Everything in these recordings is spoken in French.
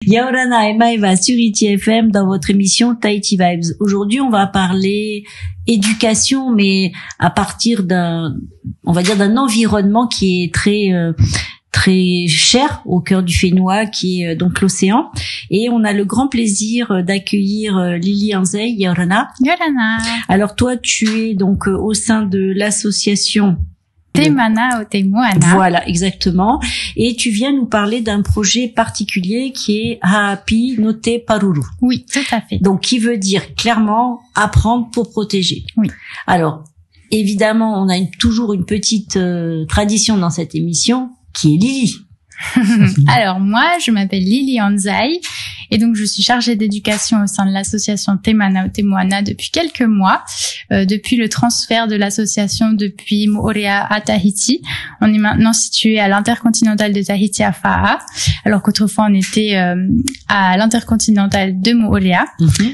Yaorana et Maëva sur ITI FM dans votre émission Tahiti Vibes. Aujourd'hui, on va parler éducation, mais à partir d'un environnement qui est très cher au cœur du Fénois, qui est donc l'océan. Et on a le grand plaisir d'accueillir Lily Anzei. Yaorana. Yaorana. Alors toi, tu es donc au sein de l'association Te Mana o Te Moana. Voilà, exactement. Et tu viens nous parler d'un projet particulier qui est Ha'api no Te Paruru. Oui, tout à fait. Donc, qui veut dire clairement apprendre pour protéger. Oui. Alors, évidemment, on a toujours une petite tradition dans cette émission qui est Lily. Alors moi, je m'appelle Lily Anzei et donc je suis chargée d'éducation au sein de l'association Te Mana o Te Moana depuis quelques mois. Depuis le transfert de l'association depuis Moorea à Tahiti, on est maintenant situé à l'intercontinental de Tahiti à Fa'a, alors qu'autrefois on était à l'intercontinental de Moorea.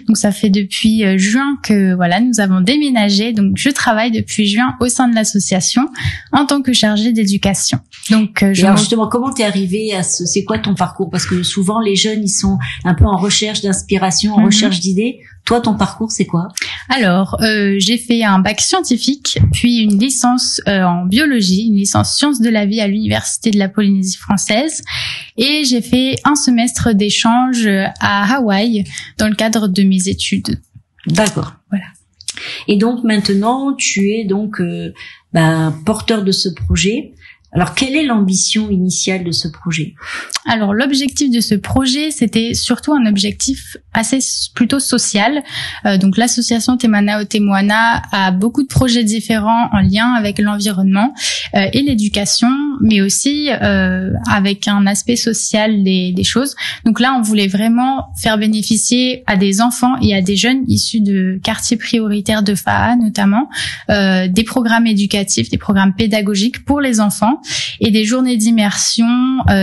Donc ça fait depuis juin que nous avons déménagé. Donc je travaille depuis juin au sein de l'association en tant que chargée d'éducation. Donc alors justement, comment t'es arrivée à c'est quoi ton parcours? Parce que souvent les jeunes ils sont un peu en recherche d'inspiration, en recherche d'idées. Toi, ton parcours, c'est quoi? Alors, j'ai fait un bac scientifique, puis une licence en biologie, une licence sciences de la vie à l'université de la Polynésie française, et j'ai fait un semestre d'échange à Hawaï dans le cadre de mes études. D'accord. Voilà. Et donc maintenant, tu es donc porteur de ce projet. Alors, quelle est l'ambition initiale de ce projet? Alors, l'objectif de ce projet, c'était surtout un objectif plutôt social. Donc, l'association Te Mana o Te Moana a beaucoup de projets différents en lien avec l'environnement et l'éducation, mais aussi avec un aspect social des choses. Donc là, on voulait vraiment faire bénéficier à des enfants et à des jeunes issus de quartiers prioritaires de Fa'a, notamment, des programmes éducatifs, des programmes pédagogiques pour les enfants, et des journées d'immersion,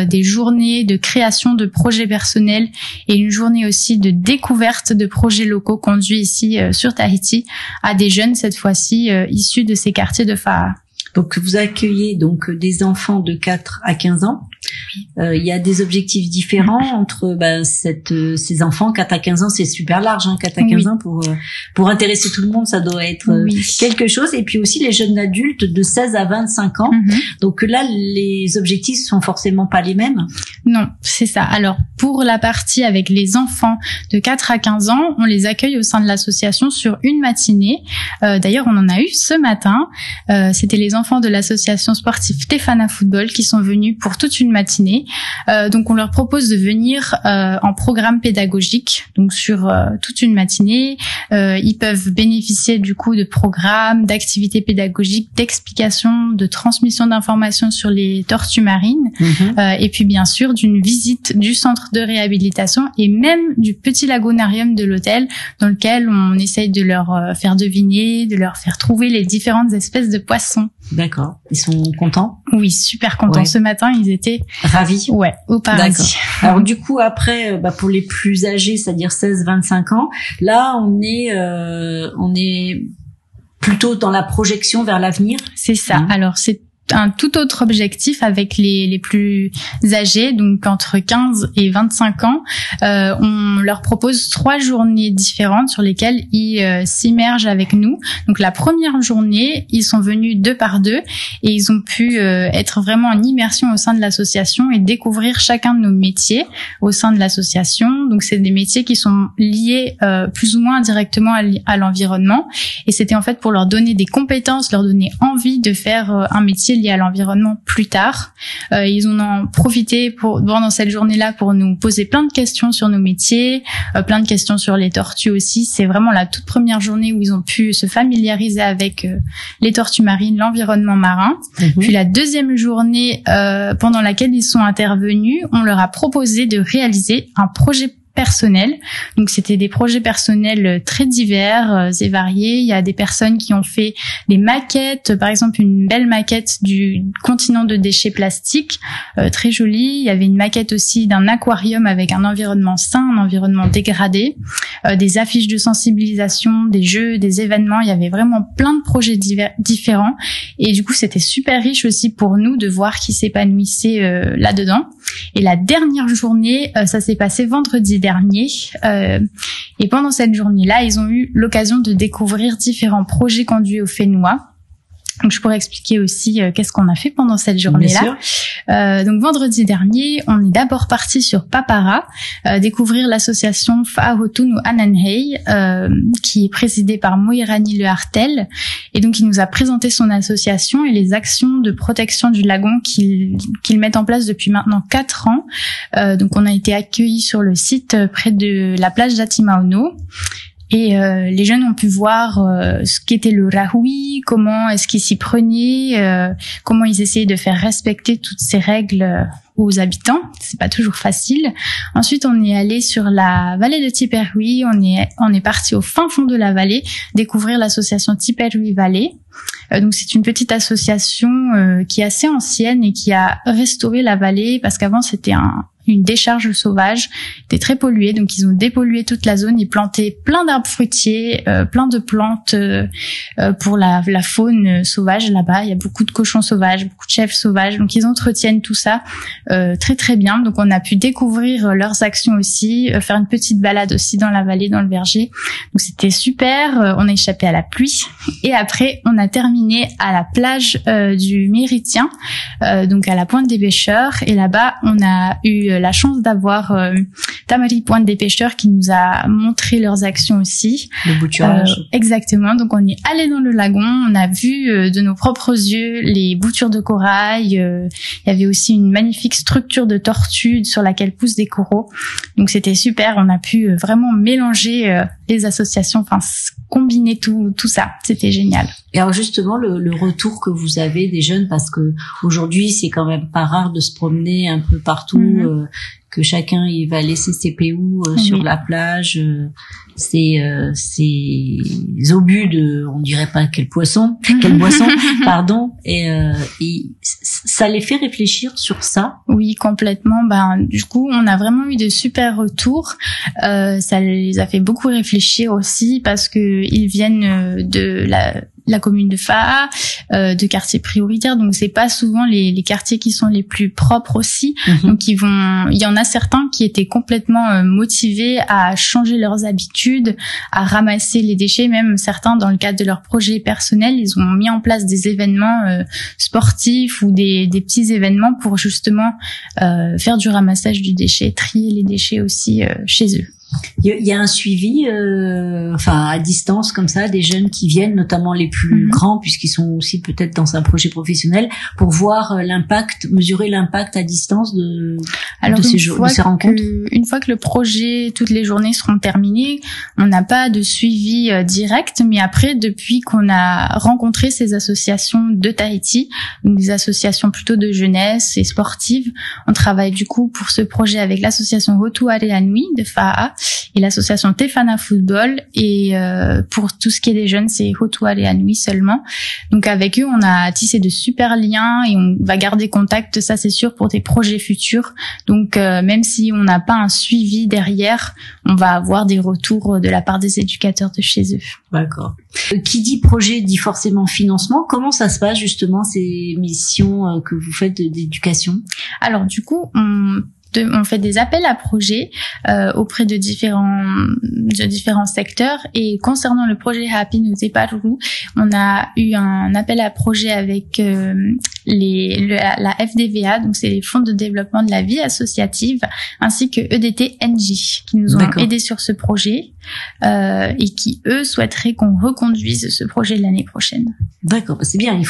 des journées de création de projets personnels et une journée aussi de découverte de projets locaux conduits ici sur Tahiti à des jeunes, cette fois-ci issus de ces quartiers de Fa'a. Donc vous accueillez donc des enfants de 4 à 15 ans. Il y a des objectifs différents entre ces enfants. 4 à 15 ans, c'est super large, 4 à 15 ans pour intéresser tout le monde, ça doit être quelque chose. Et puis aussi les jeunes adultes de 16 à 25 ans. Donc là, les objectifs sont forcément pas les mêmes. Non, c'est ça. Alors pour la partie avec les enfants de 4 à 15 ans, on les accueille au sein de l'association sur une matinée. D'ailleurs, on en a eu ce matin. C'était les enfants de l'association sportive Tefana Football qui sont venus pour toute une matinée. Donc on leur propose de venir en programme pédagogique, donc sur toute une matinée. Ils peuvent bénéficier du coup de programmes, d'activités pédagogiques, d'explications, de transmission d'informations sur les tortues marines, et puis bien sûr d'une visite du centre de réhabilitation et même du petit lagonarium de l'hôtel dans lequel on essaye de leur faire deviner, de leur faire trouver les différentes espèces de poissons. D'accord. Ils sont contents? Oui, super contents. Ouais. Ce matin, ils étaient ravis. Ouais, au paradis. D'accord. Alors du coup, après, pour les plus âgés, c'est-à-dire 16-25 ans, là, on est plutôt dans la projection vers l'avenir. C'est ça. Alors c'est un tout autre objectif avec les plus âgés, donc entre 15 et 25 ans. On leur propose 3 journées différentes sur lesquelles ils s'immergent avec nous. Donc la première journée, ils sont venus 2 par 2 et ils ont pu être vraiment en immersion au sein de l'association et découvrir chacun de nos métiers au sein de l'association. Donc c'est des métiers qui sont liés plus ou moins directement à l'environnement, et c'était en fait pour leur donner des compétences, leur donner envie de faire un métier lié à l'environnement plus tard. Ils en ont profité pendant cette journée-là pour nous poser plein de questions sur nos métiers, plein de questions sur les tortues aussi. C'est vraiment la toute première journée où ils ont pu se familiariser avec les tortues marines, l'environnement marin. Puis la deuxième journée pendant laquelle ils sont intervenus, on leur a proposé de réaliser un projet personnels. Donc c'était des projets personnels très divers et variés. Il y a des personnes qui ont fait des maquettes, par exemple une belle maquette du continent de déchets plastiques, très jolie. Il y avait une maquette aussi d'un aquarium avec un environnement sain, un environnement dégradé, des affiches de sensibilisation, des jeux, des événements. Il y avait vraiment plein de projets différents, et du coup c'était super riche aussi pour nous de voir qu'ils s'épanouissaient là-dedans. Et la dernière journée, ça s'est passé vendredi dernier. Et pendant cette journée-là, ils ont eu l'occasion de découvrir différents projets conduits au Fénois. Donc, je pourrais expliquer aussi qu'est-ce qu'on a fait pendant cette journée-là. Donc, vendredi dernier, on est d'abord parti sur Papara, découvrir l'association Fa'ahotun Ananhei, qui est présidée par Moirani Le Hartel. Et donc, il nous a présenté son association et les actions de protection du lagon qu'ils mettent en place depuis maintenant 4 ans. Donc, on a été accueillis sur le site près de la plage d'Atimaono. Et les jeunes ont pu voir ce qu'était le rahui, comment est-ce qu'ils s'y prenaient, comment ils essayaient de faire respecter toutes ces règles aux habitants. C'est pas toujours facile. Ensuite, on est allé sur la vallée de Tiperui. On est parti au fin fond de la vallée découvrir l'association Tiperui Valley. Donc c'est une petite association qui est assez ancienne et qui a restauré la vallée parce qu'avant c'était une décharge sauvage, était très polluée, donc ils ont dépollué toute la zone, ils plantaient plein d'arbres fruitiers, plein de plantes pour la faune sauvage là-bas. Il y a beaucoup de cochons sauvages, beaucoup de chèvres sauvages, donc ils entretiennent tout ça très très bien. Donc on a pu découvrir leurs actions aussi, faire une petite balade aussi dans la vallée, dans le verger. Donc c'était super. On a échappé à la pluie et après on a terminé à la plage du Méritien, donc à la Pointe des Pêcheurs. Et là-bas on a eu la chance d'avoir Tamari Pointe des Pêcheurs qui nous a montré leurs actions aussi. Le bouturage. Exactement. Donc on est allé dans le lagon, on a vu de nos propres yeux les boutures de corail. Il y avait aussi une magnifique structure de tortue sur laquelle poussent des coraux. Donc c'était super. On a pu vraiment mélanger les associations, enfin combiner tout ça. C'était génial. Et alors justement le retour que vous avez des jeunes, parce que aujourd'hui c'est quand même pas rare de se promener un peu partout, que chacun il va laisser ses PU sur la plage, ces obus de, on dirait pas quel boisson, pardon, et ça les fait réfléchir sur ça. Oui, complètement. Du coup, on a vraiment eu de super retours. Ça les a fait beaucoup réfléchir aussi parce que ils viennent de la commune de Fa'a, de quartiers prioritaires, donc c'est pas souvent les quartiers qui sont les plus propres aussi. Donc il y en a certains qui étaient complètement motivés à changer leurs habitudes, à ramasser les déchets. Même certains, dans le cadre de leurs projets personnels, ils ont mis en place des événements sportifs ou des petits événements pour justement faire du ramassage du déchet, trier les déchets aussi chez eux. Il y a un suivi, à distance comme ça, des jeunes qui viennent, notamment les plus grands, puisqu'ils sont aussi peut-être dans un projet professionnel, pour voir mesurer l'impact à distance de ces rencontres. Une fois que le projet, toutes les journées seront terminées, on n'a pas de suivi direct, mais après, depuis qu'on a rencontré ces associations de Tahiti, donc des associations plutôt de jeunesse et sportives, on travaille du coup pour ce projet avec l'association Hotuare Anui de Fa'a et l'association Tefana Football, et pour tout ce qui est des jeunes, c'est Hotuare Anui seulement. Donc avec eux, on a tissé de super liens et on va garder contact, ça c'est sûr, pour des projets futurs. Donc même si on n'a pas un suivi derrière, on va avoir des retours de la part des éducateurs de chez eux. D'accord. Qui dit projet dit forcément financement. Comment ça se passe justement ces missions que vous faites d'éducation? Alors du coup, on fait des appels à projets auprès de différents secteurs, et concernant le projet Happy Nute Paruru, on a eu un appel à projet avec la FDVA, donc c'est les fonds de développement de la vie associative, ainsi que EDT NJ qui nous ont aidés sur ce projet et qui eux souhaiteraient qu'on reconduise ce projet l'année prochaine. D'accord, c'est bien,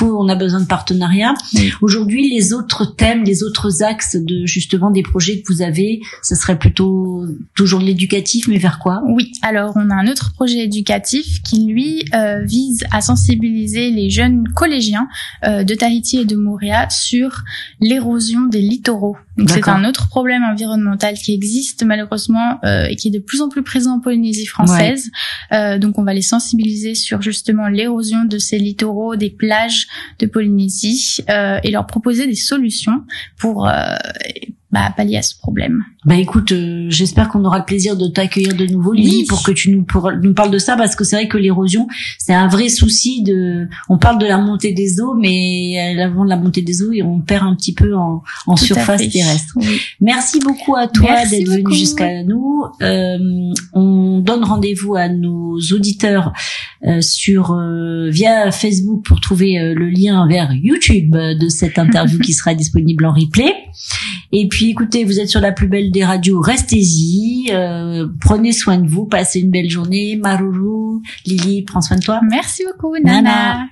on a besoin de partenariats. Oui. Aujourd'hui, les autres thèmes, les autres axes de justement des projets que vous avez, ça serait plutôt toujours de l'éducatif, mais vers quoi? Oui, alors on a un autre projet éducatif qui lui vise à sensibiliser les jeunes collégiens de Tahiti et de Moorea sur l'érosion des littoraux. Donc c'est un autre problème environnemental qui existe malheureusement et qui est de plus en plus présent en Polynésie française. Ouais. Donc on va les sensibiliser sur justement l'érosion de ces littoraux, des plages de Polynésie, et leur proposer des solutions pour pallier à ce problème. Écoute, j'espère qu'on aura le plaisir de t'accueillir de nouveau, Lily, pour que tu nous parles de ça, parce que c'est vrai que l'érosion, c'est un vrai souci on parle de la montée des eaux, mais avant la montée des eaux, on perd un petit peu en surface terrestre. Oui. Merci beaucoup à toi d'être venu jusqu'à nous. On donne rendez-vous à nos auditeurs via Facebook pour trouver le lien vers YouTube de cette interview qui sera disponible en replay. Et puis écoutez, vous êtes sur la plus belle des radios, restez-y, prenez soin de vous, passez une belle journée. Maruru, Lily, prends soin de toi. Merci beaucoup, Nana.